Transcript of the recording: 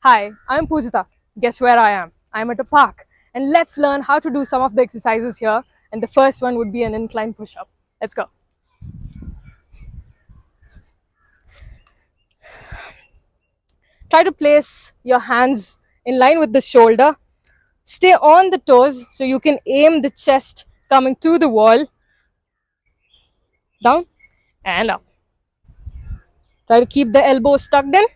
Hi, I'm Pujita. Guess where I am? I'm at a park. And let's learn how to do some of the exercises here. And the first one would be an incline push up. Let's go. Try to place your hands in line with the shoulder. Stay on the toes so you can aim the chest coming to the wall. Down and up. Try to keep the elbows tucked in.